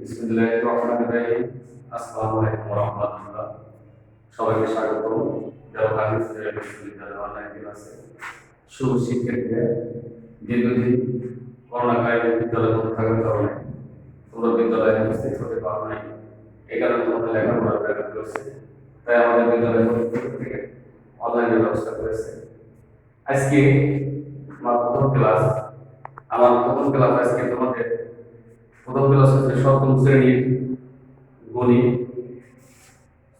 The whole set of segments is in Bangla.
বিসমিল্লাহিররহমানিররহিম। আসসালামু আলাইকুম ওয়া রাহমাতুল্লাহ। সবাইকে স্বাগতম দেওয়া বিশ্ববিদ্যালয় অনলাইন ক্লাসে। শুভ শিক্ষার্থীরা, দীর্ঘদিন করোনাকালীন বিদ্যালয় বন্ধ থাকার কারণে তোমরা বিদ্যালয়ে উপস্থিত হতে পারো নাই। এই কারণে তোমাদের লেখাপড়ার ব্যাঘাত ঘটছে। তাই আমাদের বিদ্যালয় কর্তৃপক্ষ থেকে অনলাইনের ব্যবস্থা করেছে। আজকে আমার প্রথম ক্লাস আজকে তোমাদের প্রথম ক্লাস হচ্ছে সপ্তম শ্রেণীর গণিত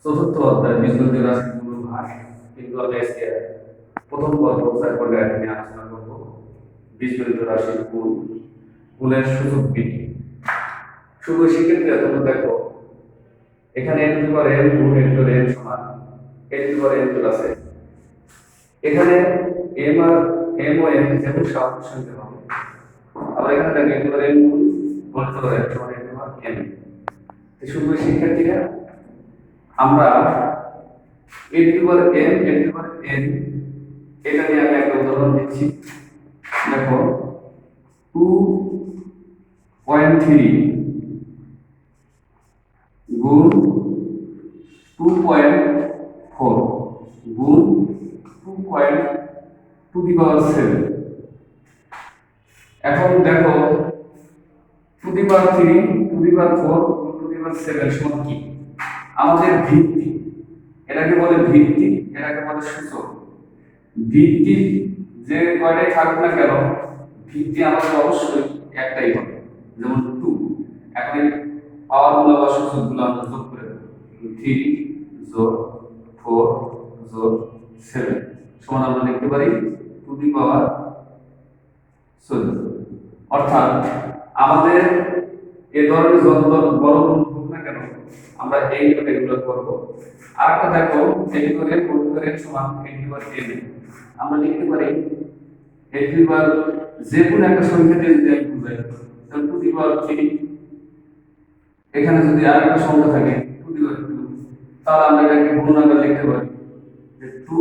চতুর্থ অধ্যায় বীজগণিত রাশিগুলো ভাগ। কিন্তু আমি আজকে প্রথম পর্ব পর্যায়ে নিয়ে আলোচনা করব বীজগণিত রাশির গুণের সূচক বিধি। শুভ শিক্ষার্থীরা, তোমরা দেখো এখানে n two the power n গুণ n টু দি n সমান n two the power n plus n। এখানে m আর m ও n যেমন স্বাভাবিক সংখ্যা হবে, আবার এখানে দেখো n two the power n গুণ n two the power n সমান n two the power n। শুভ শিক্ষার্থীরা, আমরা n two the power n n two the power n এটা নিয়ে আমি একটা উদাহরণ দিচ্ছি। দেখো 2.3 গুণ 2.4 গুণ 2 দি পাওয়ার 7। এখন দেখো 2 দি পাওয়ার 3 2 দি পাওয়ার 4 গুণ 2 দি পাওয়ার 7 সমান কি? আমাদের ভিত্তি, এটাকে বলে ভিত্তি, এটাকে বলে সূচক। ভিত্তি যে কয়টাই থাকুক না কেন, ভিত্তি আমাদের অবশ্যই একটাই হবে, যেমন 2। এখন পাওয়ার গুলো বা সূচক গুলো আমরা যোগ করে দেব। 3 যোগ 4 যোগ 7 সমান আমরা লিখতে পারি 2 দি পাওয়ার 14। অর্থাৎ আমাদের এই ধরনের যত বড় গুণ হোক না কেন, আমরা এইভাবে এগুলো করব। আরেকটা দেখো, n two the power n সমান n two the power n। আমরা লিখতে পারি n টু দি পাওয়ার যে কোনো একটা সংখ্যা দিয়ে যদি আমি বুঝাই, তাহলে 2 দি পাওয়ার 3। এখানে যদি আরেকটা সংখ্যা থাকে 2 দি পাওয়ার 2, তাহলে আমরা এটাকে গুণ আকারে লিখতে পারি যে 2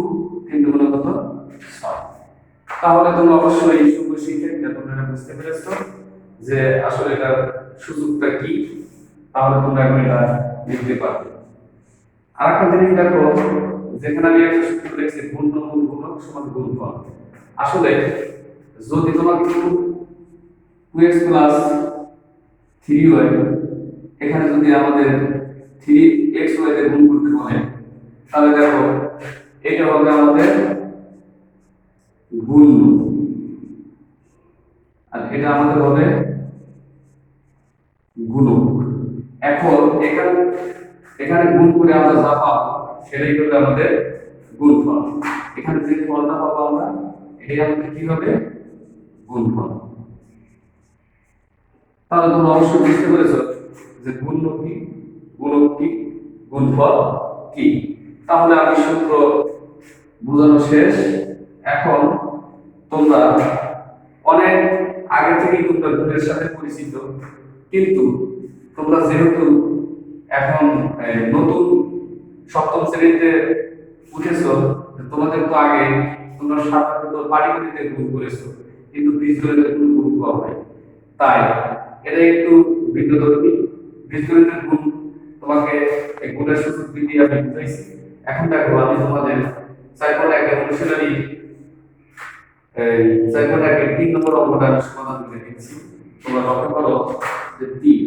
3 গুণ কত 6। তাহলে তোমরা অবশ্যই শুভ শিক্ষার্থীরা তোমরা বুঝতে পেরেছো যে আসলে এটা সূচকটা কি। তাহলে তোমরা এখন এটা লিখতে পারবে। আরেকটা জিনিস দেখো, যেখানে আমি একটা সূত্র লিখছি গুণনমূল গুণক সমান গুণফল। আসলে যদি তোমাকে 2x প্লাস 3y, এখানে যদি আমাদের 3xy তে গুণ করতে বলে, তাহলে দেখো এটা হবে আমাদের গুণ, আর এটা আমাদের হবে গুণক। এখন এখানে গুণ করে আমরা যা পাবো সেটাই হবে আমাদের গুণফল। এখানে যে ফলটা পাবো আমরা, এটাই আমাদের কি হবে? গুণফল। তাহলে তোমরা অবশ্যই বুঝতে পেরেছো যে গুণক কি, গুণক কি, গুণফল কি। তাহলে আমি সূত্র বোঝানো শেষ। এখন তোমরা অনেক আগে থেকেই তোমরা গুণের সাথে পরিচিত, কিন্তু তোমরা যেহেতু এখন নতুন সপ্তম শ্রেণীতে উঠেছো, তোমাদের তো আগে তোমরা সাধারণত পাটিগণিতে গুণ করেছো, কিন্তু বীজগণিতে গুণ করা হয়। তাই এটা একটু ভিন্নধর্মী। বীজগণিতের গুণ তোমাকে এই গুণের সূচক বিধি আমি বুঝাইছি। এখন দেখো আমি তোমাদের 4.1 অনুশীলনী 4.1 3 নম্বর অঙ্কটা সমাধান করে দিচ্ছি। তোমরা লক্ষ্য করো যে 3।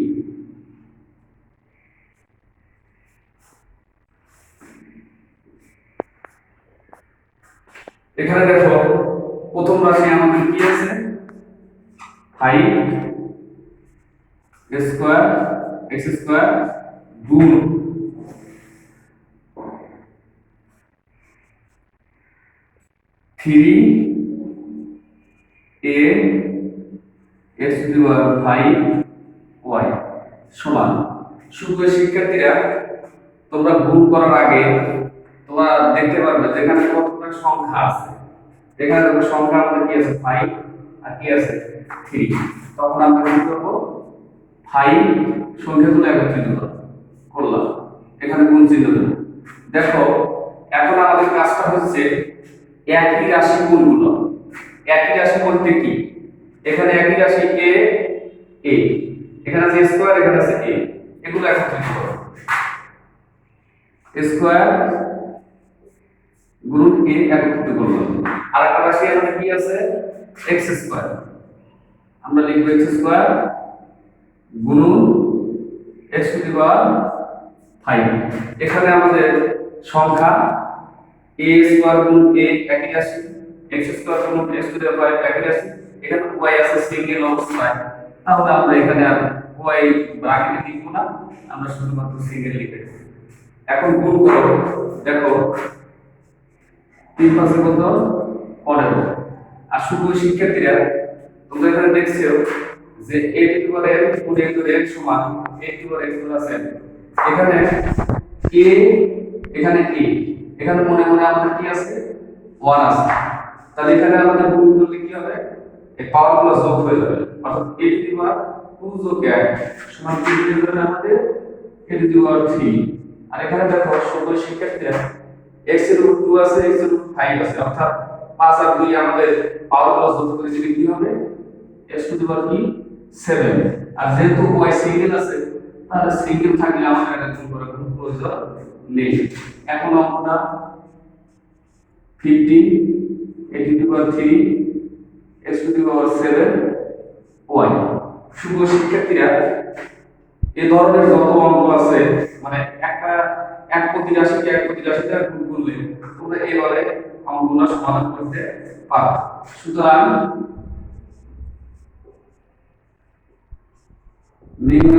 এখানে দেখো প্রথম রাশি আমাদের কি আছে? 5 স্কয়ার x স্কয়ার গুণ 3a x to the power 5y সমান। সুপ্রিয় শিক্ষার্থীরা, তোমরা গুণ করার আগে তোমরা দেখতে পারবে যেখানে কতটা সংখ্যা আছে। এখানে দেখো সংখ্যা আমাদের কি আছে? 5 আর কি আছে? 3। তখন আমরা কি করব? 5 সংখ্যাগুলো একত্রিত করলাম, এখানে গুণ চিহ্ন দেব। দেখো এখন আমাদের কাজটা হচ্ছে একই রাশি গুণগুলো। একই রাশি বলতে কি? এখানে একই রাশি a এ, এখানে আছে স্কয়ার, এখানে আছে এ, এগুলো একত্রিত করো। স্কয়ার গুণ এ একত্রিত করলাম। আর একটা রাশি এখানে কি আছে, এক্স স্কয়ার, আমরা লিখব এক্স স্কয়ার গুণ এক্স টু দি পাওয়ার 5। এখানে আমাদের সংখ্যা a স্কয়ার গুণ a একই রাশি, x স্কয়ার গুণ x টু দি পাওয়ার 5 একই রাশি। এখানে y আছে সিঙ্গেল অবস্থায়, তাহলে আমরা এখানে আর y ব্র্যাকেটে লিখব না, আমরা শুধুমাত্র সিঙ্গেল লিখে দেব। এখন গুণ করো, দেখো 3 5 কত 15। আর শুধু শিক্ষার্থীরা তোমরা এখানে দেখছো যে a two the power n গুণ a টু দি n সমান a two the power n plus n। এখানে a, এখানে a, এখানে মনে মনে আমাদের কি আছে 1 আছে, তাহলে এখানে আমাদের গুণ করলে কি হবে, এই পাওয়ার গুলো যোগ হয়ে যাবে, অর্থাৎ a টু দি পাওয়ার 2 যোগ 1 সমান কি হয়ে যাবে আমাদের a টু দি পাওয়ার 3। আর এখানে দেখো সকল শিক্ষার্থীরা x এর রুট 2 আছে, x এর রুট 5 আছে, অর্থাৎ 5 আর 2 আমাদের পাওয়ার গুলো যোগ করে দিলে কি হবে x টু দি পাওয়ার কি 7। আর যেহেতু y সিঙ্গেল আছে, তাহলে সিঙ্গেল থাকলে আমাদের এটা গুণ করার কোনো প্রয়োজন নেই। এখন আমরা 50 a two the power 3 x to the power 7 y। শুভ শিক্ষার্থীরা এই ধরনের যত অঙ্ক আছে, মানে একটা এক প্রতি রাশিকে এক প্রতি রাশিতে গুণ করলে তোমরা এইভাবে অঙ্কগুলো সমাধান করতে পারো। সুতরাং নিম্ন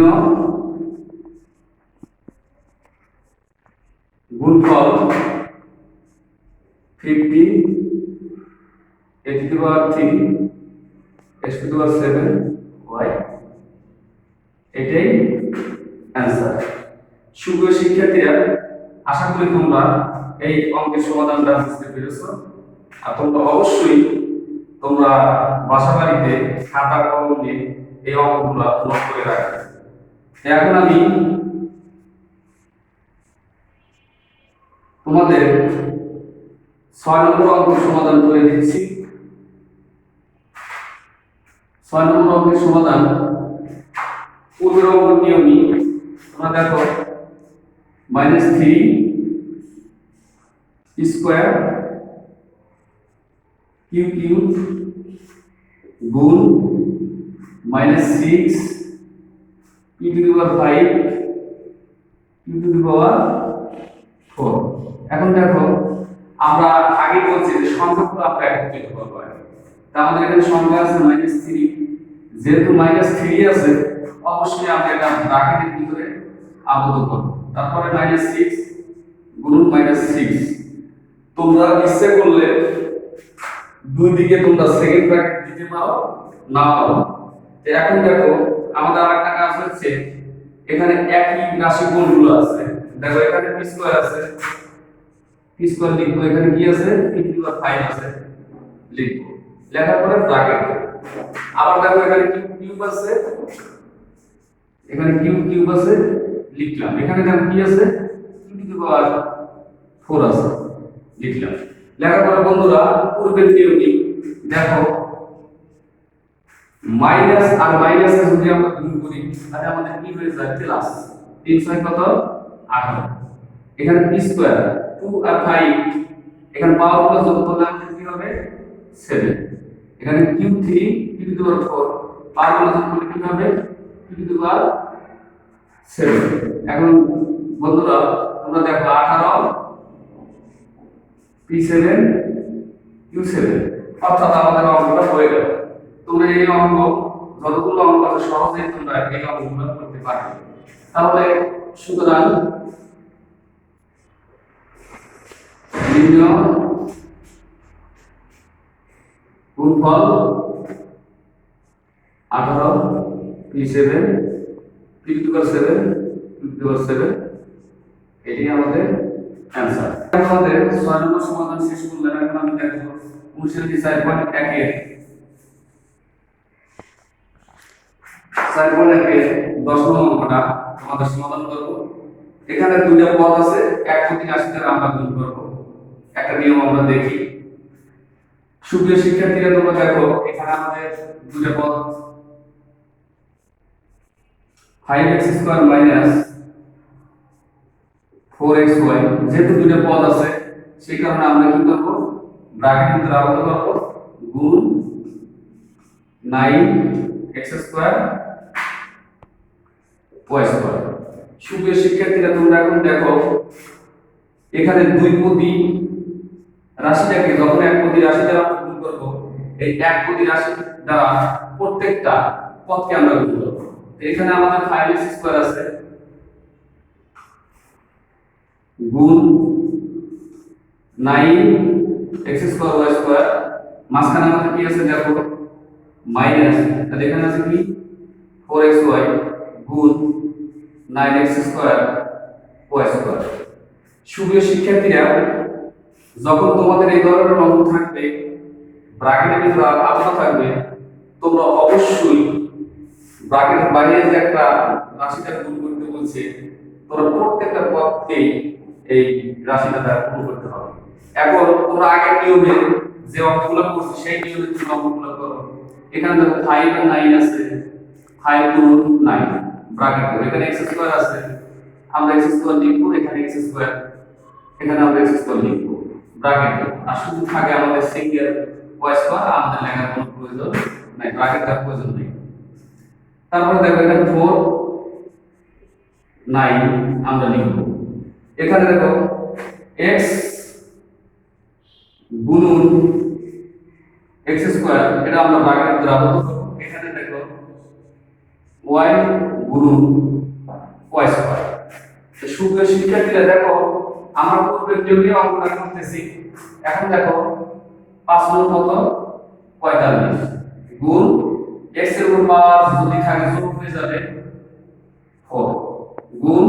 গুণফল 50 a to the power 3 x to the power 7 y, এটাই অ্যান্সার। সুপ্রিয় শিক্ষার্থীরা, আশা করি তোমরা এই অঙ্কের সমাধানটা বুঝতে পেরেছো। আর তোমরা অবশ্যই তোমরা বাসা বাড়িতে খাতা কলম নিয়ে এই অঙ্কগুলো নোট করে রাখবে। এখন আমি তোমাদের 6 নম্বর অঙ্কের সমাধান করে দিচ্ছি। 6 নম্বর অঙ্কের সমাধান পূর্বের অঙ্কের নিয়মই। তোমরা দেখো -3 স্কয়ার কিউ কিউব গুণ -6 e to the power 5 e to the power 4। এখন দেখো আমরা আগে বলছি যে সংখ্যাগুলো আমরা একত্রিত করব। তার আমাদের এখানে সংখ্যা আছে -3, যেহেতু -3 আছে অবশ্যই আমরা এটা ব্র্যাকেটের ভিতরে আবদ্ধ করব। তারপরে -6 গুণ -6, তোমরা ইচ্ছে করলে দুই দিকে তোমরা সেকেন্ড ব্র্যাকেট দিতে পারো, না পারো। এখন দেখো আমাদের আরেকটা কাজ হচ্ছে, এখানে একই রাশি গুণগুলো আছে। দেখো এখানে p স্কয়ার আছে, p স্কয়ার লিখবো, এখানে কি আছে p টু দি পাওয়ার 5 আছে লিখবো, লেখার পরে ব্র্যাকেট। আবার দেখো এখানে কিউব আছে, এখানে কিউব আছে লিখলাম, এখানে দেখো কি আছে q টু দি পাওয়ার 4 আছে লিখলাম। লেখার পরে বন্ধুরা পূর্বের নিয়মই দেখো মাইনাস আর মাইনাসে যদি আমরা গুণ করি তাহলে আমাদের কি হয়ে যায় প্লাস। 3 6 কত 18। এখানে p স্কয়ার 2 আর 5, এখানে পাওয়ার গুলো যোগ করলে আমাদের কি হবে 7। এখানে q3 q two the power 4, পাওয়ার গুলো যোগ করলে কি হবে q টু দি পাওয়ার 7। এখন বন্ধুরা তোমরা দেখো 18 p7 q7, অর্থাৎ আমাদের অঙ্কটা হয়ে গেল। তোমরা এই অঙ্ক যতগুলো অঙ্ক আছে সহজেই তোমরা এই অঙ্কগুলো করতে পারবে। তাহলে সুতরাং নিম্ন গুণফল 18 p7 p to the power 7 p to the power 7, এটাই আমাদের অ্যানসার। আমাদের 6 নম্বর সমাধান শেষ করলাম। এখন আমি দেখব 4.1 এর 10 নম্বর অঙ্কটা আমাদের সমাধান করব। এখানে দুটো পদ আছে, এক প্রতি রাশি দ্বারা আমরা গুণ করব। একটা নিয়ম আমরা দেখি। সুপ্রিয় শিক্ষার্থীরা তোমরা দেখো এখানে আমাদের দুটো পদ 5x স্কয়ার মাইনাস 4xy, যেহেতু দুটো পদ আছে সেই কারণে আমরা কি করব, ব্র্যাকেটের ভিতরে আবদ্ধ করব গুণ 9x স্কয়ার y স্কয়ার। সুপ্রিয় শিক্ষার্থীরা, তোমরা এখন দেখো এখানে দুই পদী রাশিটাকে যখন এক পদী রাশি দ্বারা গুণ করব, এই এক পদী রাশি দ্বারা প্রত্যেকটা পদকে আমরা গুণ করব। এখানে আমাদের 5x স্কয়ার আছে গুণ 9x স্কয়ার y স্কয়ার, মাঝখানে আমাদের কি আছে দেখো মাইনাস, তাহলে এখানে আছে কি 4xy গুণ 9x স্কয়ার y স্কয়ার। সুপ্রিয় শিক্ষার্থীরা, যখন তোমাদের এই ধরনের অঙ্ক থাকবে, ব্র্যাকেটের ভিতরে আবদ্ধ থাকবে, তোমরা অবশ্যই ব্র্যাকেটের বাইরে যে একটা রাশিটা গুণ করতে বলছে, তোমরা প্রত্যেকটা পদকেই এই রাশিটা দ্বারা গুণ করতে হবে। এখন তোমরা আগের নিয়মে যে অঙ্কগুলো করছো সেই নিয়মে তুমি অঙ্কগুলো করো। এখানে দেখো 5 আর 9 আছে, 5 গুণ 9 ব্র্যাকেট, এখানে x স্কয়ার আছে, আমরা x স্কয়ার লিখবো, এখানে x স্কয়ার, এখানে আমরা x স্কয়ার লিখবো ব্র্যাকেট, আর শুধু থাকে আমাদের সিঙ্গেল y স্কয়ার, আমাদের লেখার কোনো প্রয়োজন নাই, ব্র্যাকেট দেওয়ার প্রয়োজন নেই। তারপর দেখো এখানে 4 9 আমরা লিখবো, এখানে দেখো x গুণন x স্কয়ার, এটা আমরা ব্র্যাকেটের ভিতরে আবদ্ধ করব। এখানে দেখো y গুণন y স্কয়ার। তো সুপ্রিয় শিক্ষার্থীরা, দেখো আমরা পূর্বের নিয়মে অঙ্কটা করতেছি। এখন দেখো 5 গুণ কত 45 গুণ x এর উপর পাওয়ার যদি থাকে যোগ হয়ে যাবে 4 গুণ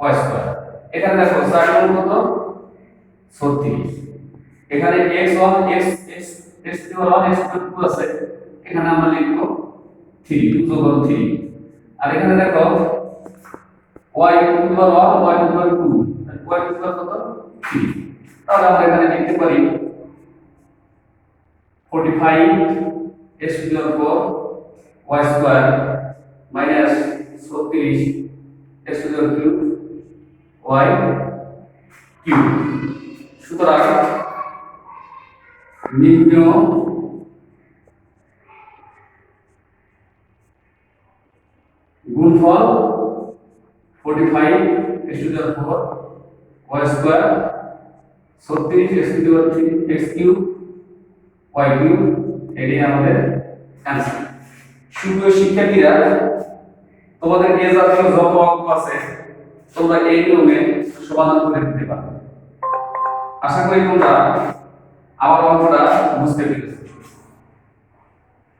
y স্কয়ার। এখানে দেখো 4 গুণ কত 36, এখানে x1 x x x দেওয়া 1 x 2 আছে, এখানে আমরা লিখব 3 যোগ 3, আর এখানে দেখো y to the power 1 y to the power 2, y to the power কত 3, তাহলে আমরা এখানে লিখতে পারি 45 x to the power 4 y square minus 36 x to the power 3 y cube. সুতরাং নিম্ন গুণফল 45 x to the power 4 y square 36 x to the power 3 x cube y cube, এটাই আমাদের অ্যানসার। সুপ্রিয় শিক্ষার্থীরা, তোমাদের এ জাতীয় যত অঙ্ক আছে তোমরা এই নিয়মে সমাধান করে দিতে পারবে। আশা করি তোমরা আমার অঙ্কটা বুঝতে পেরেছো।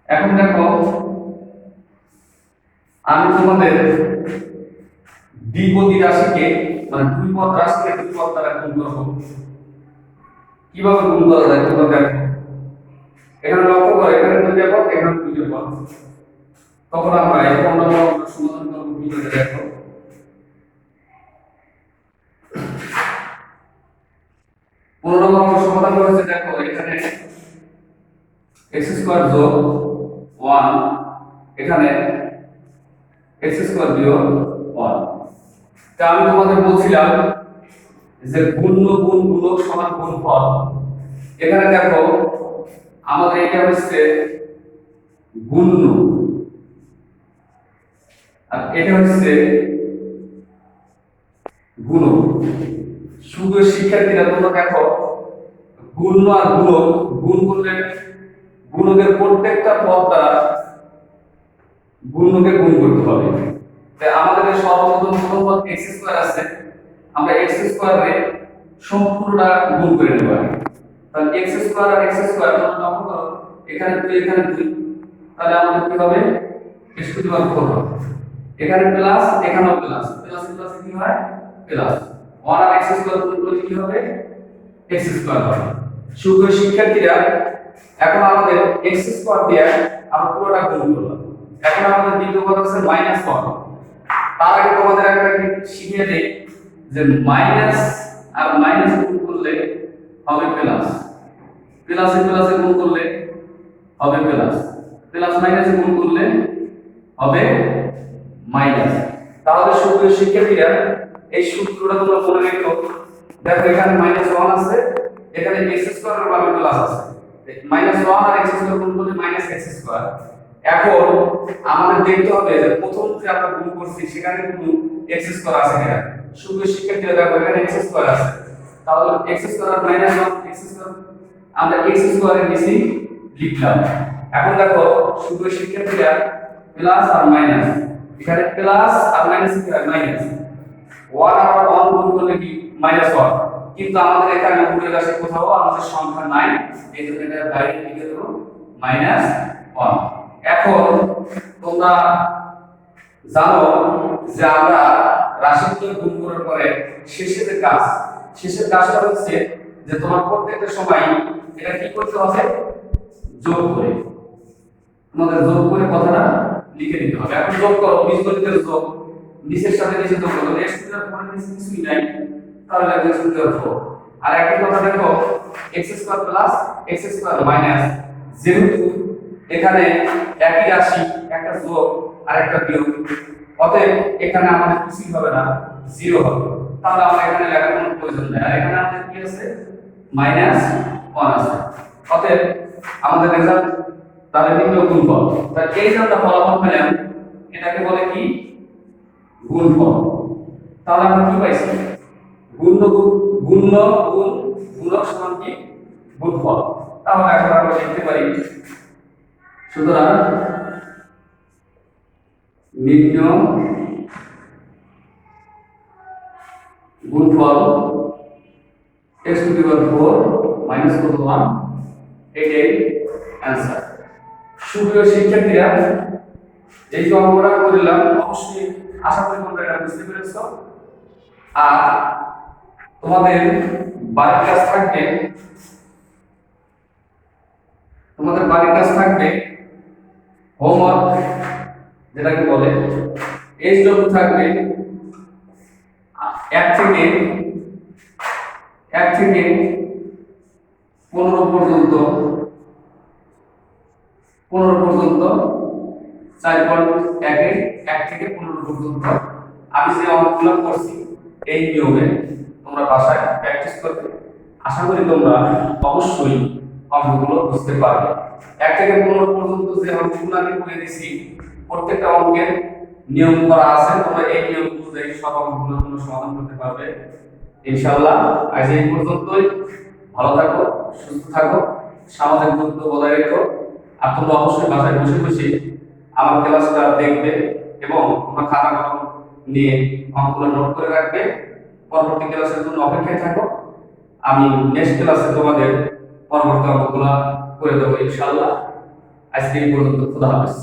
এখন দেখো আমি তোমাদের দ্বিপদী রাশিকে, মানে দুই পদ রাশিকে দুই পদ দ্বারা গুণ করব। কিভাবে গুণ করা যায় তোমরা দেখো, এখানে লক্ষ্য করো, এখানে দুইটা পদ, এখানে দুইটা পদ, তখন আমরা এই অন্যান্য সমাধান করব কিভাবে দেখো। পনেরো নম্বর সমাধান করেছে, দেখো এখানে x স্কয়ার যোগ 1, এখানে x স্কয়ার বিয়োগ 1। তা আমি তোমাদের বলছিলাম যে গুণ্য গুণ গুণক সমান গুণফল। এখানে দেখো আমাদের এটা হচ্ছে গুণ্য আর এটা হচ্ছে গুণক। শুধু শিক্ষার্থীরা তোমরা দেখো গুণ্য আর গুণক গুণ করলে গুণকের প্রত্যেকটা পদ দ্বারা গুণ্যকে গুণ করতে হবে। তাই আমাদের সর্বপ্রথম কোন পদ x স্কয়ার আছে, আমরা x স্কয়ার এর সম্পূর্ণটা গুণ করে নেব। তাহলে x স্কয়ার আর x স্কয়ার তোমরা লক্ষ্য করো, এখানে 2 এখানে 2, তাহলে আমাদের কি হবে x টু দি পাওয়ার 4 হবে। এখানে প্লাস এখানেও প্লাস, প্লাস প্লাস কি হয় প্লাস, 1 আর x স্কয়ার গুণ করলে কি হবে x স্কয়ার হবে। সুপ্রিয় শিক্ষার্থীরা, এখন আমাদের x স্কয়ার দিয়ে আমরা পুরোটা গুণ করলাম। এখন আমাদের দ্বিতীয় পদ আছে -1। তার আগে তোমাদের একটা শিখিয়ে দেই যে মাইনাস আর মাইনাস গুণ করলে হবে প্লাস, প্লাসে প্লাসে গুণ করলে হবে প্লাস, প্লাস মাইনাসে গুণ করলে হবে মাইনাস। তাহলে সুপ্রিয় শিক্ষার্থীরা এই সূত্রটা তোমরা মনে রেখো। দেখো এখানে -1 আছে, এখানে x² এর মান প্লাস আছে। -1 আর x² গুণ করলে -x²। এখন আমাদের দেখতে হবে যে প্রথম যে আমরা গুণ করছি সেখানে কোনো x² আছে কিনা। সুপ্রিয় শিক্ষার্থীরা দেখো এখানে x² আছে, তাহলে x² আর -1 x² আমরা x² এর নিচে লিখলাম। এখন দেখো সুপ্রিয় শিক্ষার্থীরা প্লাস আর মাইনাস, এখানে প্লাস আর মাইনাস কি হয় মাইনাস, 1 আর 1 গুণ করলে কি -1, কিন্তু আমাদের এখানে উপরের পাশে কোথাও আমাদের সংখ্যা নাই, এই জন্য এটা বাইরে লিখে দেব -1। এখন তোমরা জানো যে আমরা রাশিকে গুণ করার পরে শেষের কাজটা হচ্ছে যে তোমার প্রত্যেকটা সময় এটা কি করতে হবে, যোগ করে, তোমাদের যোগ করে কথাটা লিখে দিতে হবে। এখন যোগ করো, বীজগণিতের যোগ, নিচের সাথে নিচে যোগ করো, x টু পাওয়ার নিচে কিছুই নাই, তাহলে x টু পাওয়ার 4। আর একই কথা দেখো x² প্লাস x² মাইনাস, যেহেতু এখানে একই রাশি, একটা যোগ আর একটা বিয়োগ, অতএব এখানে আমাদের কিছুই হবে না, 0 হবে। তাহলে আমরা এখানে লেখার কোনো প্রয়োজন নেই। আর এখানে আমাদের কি আছে, -1 আছে। অতএব আমাদের রেজাল্ট তাহলে নিম্ন গুণফল। তাহলে এই যে আমরা ফলাফল পেলাম এটাকে বলে কি, গুণফল। তাহলে আমরা কি পাইছি, গুণ গুণক সমান কি, গুণফল। তাহলে এখন আমরা লিখতে পারি, সুতরাং নিম্ন গুণফল x to the power 4 minus 1, এটাই অ্যানসার। সুপ্রিয় শিক্ষার্থীরা এই যে অঙ্কটা করলাম অবশ্যই আশা করি তোমরা এটা বুঝতে পেরেছো। আর তোমাদের বাড়ির কাজ থাকবে হোমওয়ার্ক যেটাকে বলে এইচডব্লিউ থাকবে 1 থেকে 15 পর্যন্ত 4.1 1 থেকে 15 পর্যন্ত আমি যে অঙ্কগুলো করছি এই নিয়মে তোমরা বাসায় প্র্যাকটিস করবে। আশা করি তোমরা অবশ্যই অঙ্কগুলো বুঝতে পারবে। 1 থেকে 15 পর্যন্ত যে অঙ্কগুলো আমি বলে দিয়েছি প্রত্যেকটা অঙ্কের নিয়ম করা আছে, তোমরা এই নিয়ম অনুযায়ী সব অঙ্কগুলো তোমরা সমাধান করতে পারবে ইনশাআল্লাহ। আজ এই পর্যন্তই। ভালো থাকো, সুস্থ থাকো, সামাজিক দূরত্ব বজায় রেখো। আর তোমরা অবশ্যই বাসায় বসে বসে আমার ক্লাসটা দেখবে এবং তোমরা খাতা কলম নিয়ে অঙ্কগুলো নোট করে রাখবে। পরবর্তী ক্লাসের জন্য অপেক্ষায় থাকো। আমি নেক্সট ক্লাসে তোমাদের পরবর্তী অঙ্কগুলো করে দেবো ইনশাআল্লাহ। আজকে এই পর্যন্ত, খোদা হাফেজ।